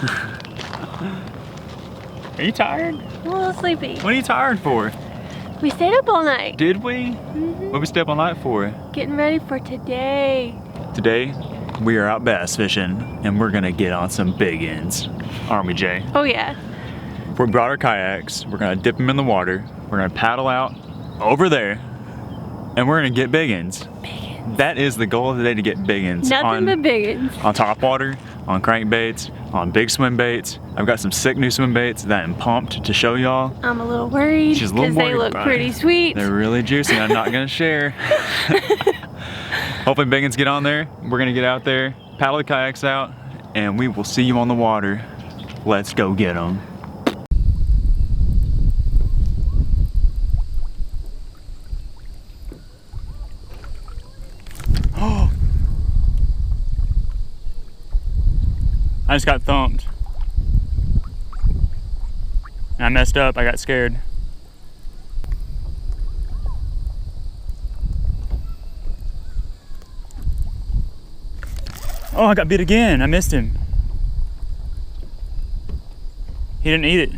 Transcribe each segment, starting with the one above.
Are you tired? I'm a little sleepy. What are you tired for? We stayed up all night. Did we? What we stay up all night for? Getting ready for today. Today, we are out bass fishing, and we're gonna get on some big ends. Aren't we, Jay? Oh yeah. We brought our kayaks, we're gonna dip them in the water, we're gonna paddle out over there, and we're gonna get big ends. That is the goal of the day, to get big ends. Nothing but big ones. On top water, on crankbaits, on big swim baits. I've got some sick new swim baits that I'm pumped to show y'all. I'm a little worried She's a little because they worried look about pretty it. sweet. They're really juicy. I'm not gonna share. Hopefully big ones get on there. We're gonna get out there, paddle the kayaks out, and we will see you on the water. Let's go get them. I just got thumped. I messed up, I got scared. Oh, I got bit again, I missed him. He didn't eat it.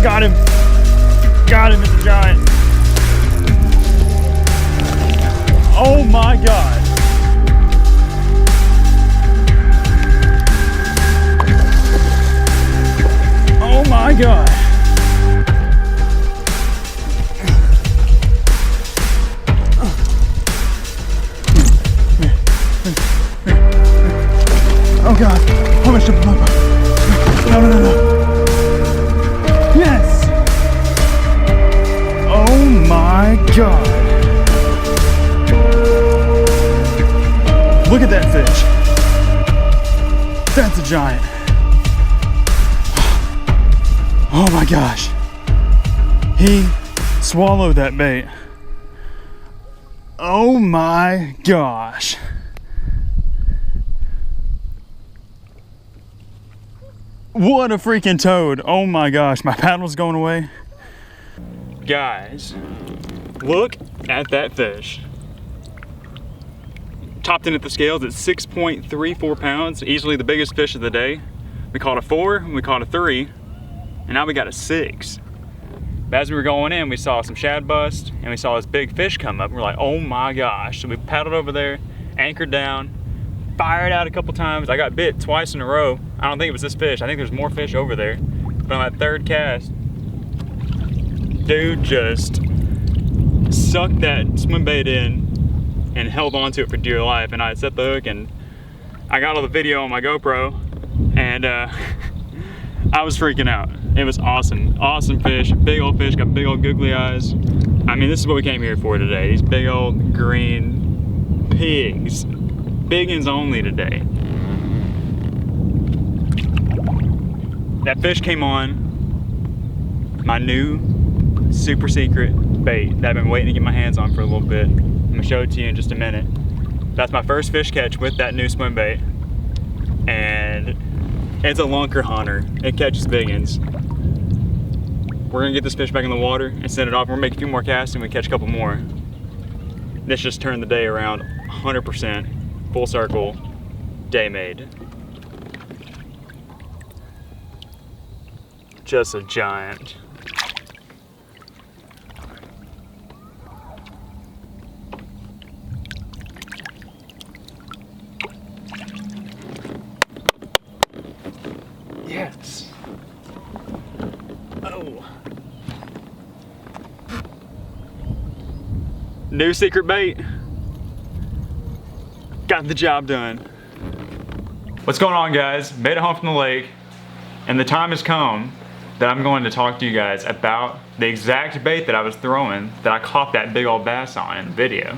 Got him! Got him, it's a giant! Oh my god! Oh my god! Oh god! How much jump? No, no, no, no! Yes! Oh my god! Look at that fish! That's a giant! Oh my gosh! He swallowed that bait. Oh my gosh! What a freaking toad. Oh my gosh, my paddle's going away. Guys, look at that fish. Topped in at the scales at 6.34 pounds, easily the biggest fish of the day. We caught a 4, we caught a 3, and now we got a 6. But as we were going in, we saw some shad bust, and we saw this big fish come up, and we're like, oh my gosh. So we paddled over there, anchored down, fired out a couple times. I got bit twice in a row. I don't think it was this fish. I think there's more fish over there. But on that third cast, dude just sucked that swim bait in and held onto it for dear life. And I set the hook and I got all the video on my GoPro, and I was freaking out. It was awesome. Awesome fish, big old fish, got big old googly eyes. I mean, this is what we came here for today. These big old green pigs. Big ends only today. That fish came on my new super secret bait that I've been waiting to get my hands on for a little bit. I'm gonna show it to you in just a minute. That's my first fish catch with that new swim bait. And it's a lunker hunter. It catches big ends. We're gonna get this fish back in the water and send it off. We're gonna make a few more casts and we catch a couple more. This just turned the day around 100%. Full circle, day made. Just a giant. Yes. Oh. New secret bait. Got the job done. What's going on, guys? Made it home from the lake, and the time has come that I'm going to talk to you guys about the exact bait that I was throwing that I caught that big old bass on in the video.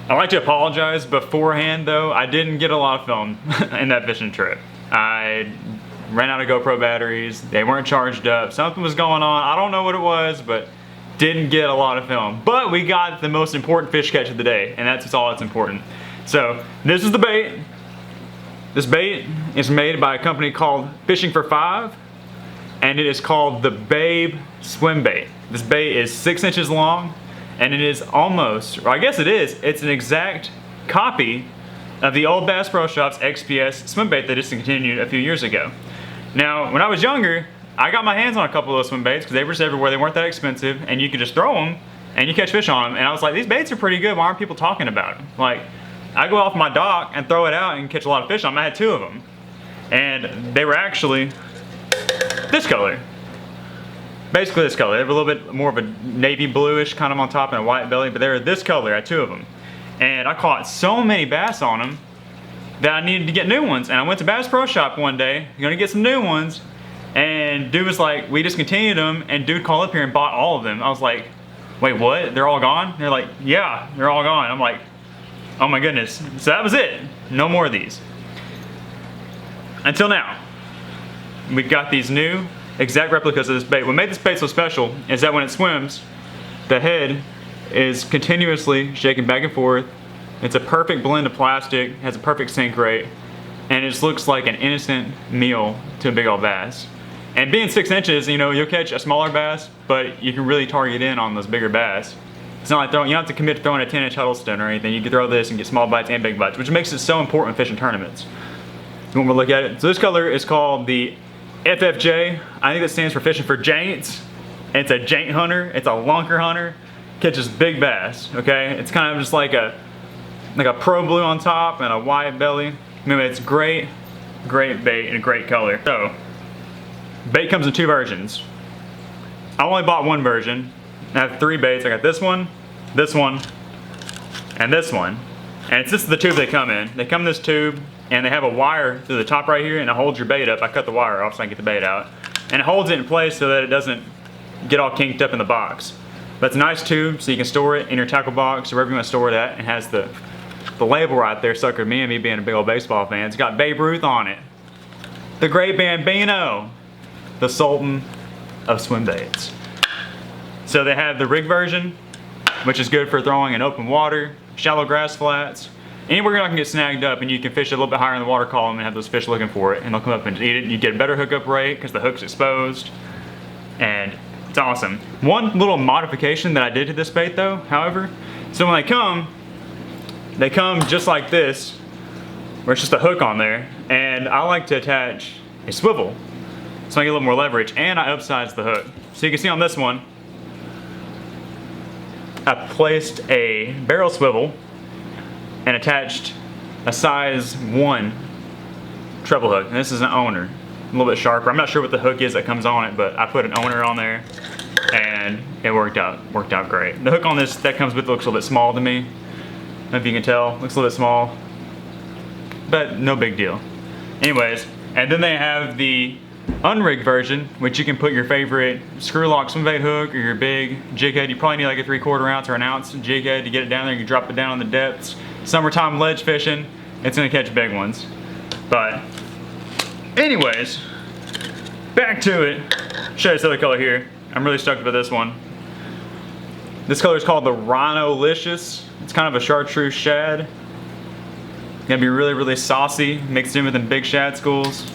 I'd like to apologize beforehand though. I didn't get a lot of film in that fishing trip. I ran out of GoPro batteries. They weren't charged up. Something was going on. I don't know what it was, but didn't get a lot of film. But we got the most important fish catch of the day, and that's all that's important. So this is the bait. This bait is made by a company called Fishing for Five, and it is called the Babe Swim Bait. This bait is 6 inches long, and it is almost, or I guess it is, it's an exact copy of the old Bass Pro Shops XPS swim bait that discontinued a few years ago. Now, when I was younger, I got my hands on a couple of those swim baits because they were just everywhere. They weren't that expensive, and you could just throw them and you catch fish on them. And I was like, these baits are pretty good. Why aren't people talking about them? Like, I go off my dock and throw it out and catch a lot of fish on them. I had 2 of them, and they were actually this color. Basically this color. They have a little bit more of a navy bluish kind of on top and a white belly, but they were this color. I had 2 of them. And I caught so many bass on them that I needed to get new ones. And I went to Bass Pro Shop one day, gonna get some new ones, and dude was like, we discontinued them, and dude called up here and bought all of them. I was like, wait, what? They're all gone? They're like, yeah, they're all gone. I'm like, oh my goodness. So that was it. No more of these. Until now. We've got these new exact replicas of this bait. What made this bait so special is that when it swims, the head is continuously shaking back and forth. It's a perfect blend of plastic, has a perfect sink rate, and it just looks like an innocent meal to a big old bass. And being 6 inches, you know, you'll catch a smaller bass, but you can really target in on those bigger bass. It's not like throwing, you don't have to commit to throwing a 10-inch Huddleston or anything. You can throw this and get small bites and big bites, which makes it so important in fishing tournaments. You want to look at it? So this color is called the FFJ. I think that stands for Fishing for Jaints. It's a jaint hunter. It's a lunker hunter. Catches big bass. Okay, it's kind of just like a pro blue on top and a white belly. Anyway, it's great bait and a great color. So, bait comes in 2 versions. I only bought 1 version. I have 3 baits. I got this one, and this one. And it's just the tube they come in. They come in this tube, and they have a wire through the top right here, and it holds your bait up. I cut the wire off so I can get the bait out. And it holds it in place so that it doesn't get all kinked up in the box. But it's a nice tube, so you can store it in your tackle box or wherever you want to store that. It has the label right there, sucker me and me being a big old baseball fan. It's got Babe Ruth on it. The great Bambino, the Sultan of swim baits. So they have the rig version, which is good for throwing in open water, shallow grass flats, anywhere you're not gonna get snagged up, and you can fish a little bit higher in the water column and have those fish looking for it, and they'll come up and eat it. You get a better hookup rate because the hook's exposed, and it's awesome. One little modification that I did to this bait though, however, so when they come just like this, where it's just a hook on there, and I like to attach a swivel so I get a little more leverage, and I upsize the hook. So you can see on this one, I placed a barrel swivel and attached a size 1 treble hook, and this is an owner, a little bit sharper. I'm not sure what the hook is that comes on it, but I put an owner on there, and it worked out great. The hook on this that comes with looks a little bit small to me. I don't know if you can tell, looks a little bit small, but no big deal. Anyways, and then they have the unrigged version, which you can put your favorite screw lock swim bait hook or your big jig head. You probably need like a 3/4 ounce or an ounce jig head to get it down there. You can drop it down on the depths. Summertime ledge fishing, it's gonna catch big ones. But anyways, back to it. Show you this other color here. I'm really stoked about this one. This color is called the Rhino-licious. It's kind of a chartreuse shad. Gonna be really saucy, mixed in with them big shad schools.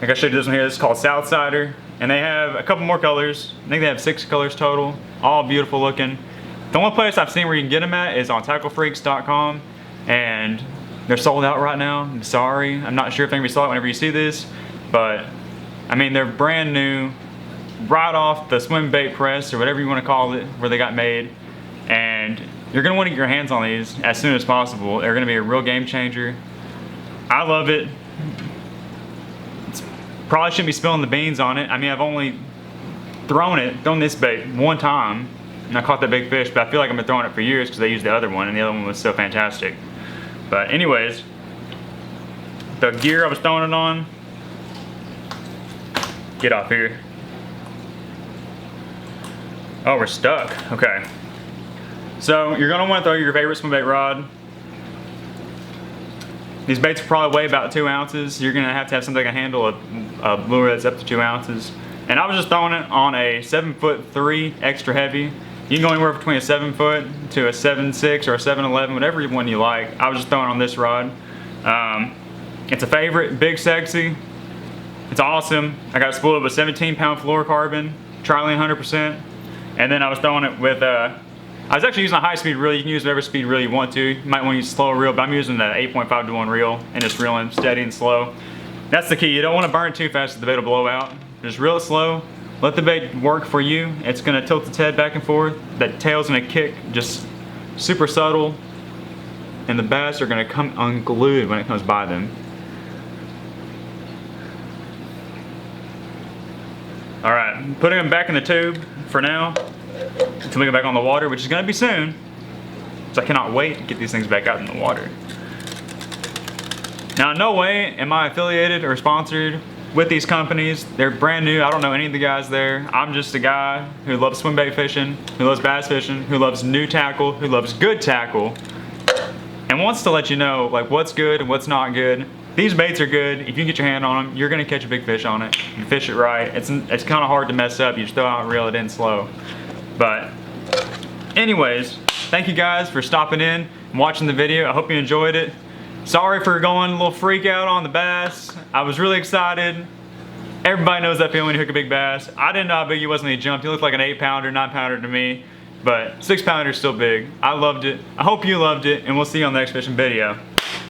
Like I showed you this one here, this is called Southsider. And they have a couple more colors. I think they have 6 colors total, all beautiful looking. The only place I've seen where you can get them at is on tacklefreaks.com, and they're sold out right now. I'm sorry. I'm not sure if they're gonna be sold out whenever you see this, but I mean, they're brand new, right off the swim bait press or whatever you want to call it, where they got made. And you're gonna want to get your hands on these as soon as possible. They're gonna be a real game changer. I love it. Probably shouldn't be spilling the beans on it. I mean, I've only thrown this bait one time, and I caught that big fish, but I feel like I've been throwing it for years because I used the other one, and the other one was so fantastic. But anyways, the gear I was throwing it on, get off here. Oh, we're stuck, okay. So you're gonna wanna throw your favorite swim bait rod. These baits probably weigh about 2 ounces. You're gonna have to have something that can handle a lure that's up to 2 ounces. And I was just throwing it on a 7'3" extra heavy. You can go anywhere between a 7 foot to a 7'6" or a 7'11", whatever one you like. I was just throwing on this rod. It's a favorite, big sexy. It's awesome. I got it spooled with 17-pound fluorocarbon, Trilene 100%. And then I was throwing it with, I was actually using a high speed reel. You can use whatever speed reel you want to. You might want to use a slower reel, but I'm using the 8.5 to 1 reel and just reeling steady and slow. That's the key. You don't want to burn too fast, the bait will blow out. Just reel it slow. Let the bait work for you. It's going to tilt its head back and forth. That tail's going to kick just super subtle. And the bass are going to come unglued when it comes by them. Alright, putting them back in the tube for now until we get back on the water, which is going to be soon. So I cannot wait to get these things back out in the water. Now, in no way am I affiliated or sponsored with these companies. They're brand new. I don't know any of the guys there. I'm just a guy who loves swim bait fishing, who loves bass fishing, who loves new tackle, who loves good tackle, and wants to let you know like what's good and what's not good. These baits are good. If you can get your hand on them, you're gonna catch a big fish on it. You fish it right. It's kind of hard to mess up. You just throw out and reel it in slow. But anyways, thank you guys for stopping in and watching the video. I hope you enjoyed it. Sorry for going a little freak out on the bass. I was really excited. Everybody knows that feeling when you hook a big bass. I didn't know how big he was when he jumped. He looked like an 8-pounder, 9-pounder to me. But 6-pounder is still big. I loved it. I hope you loved it, and we'll see you on the next fishing video.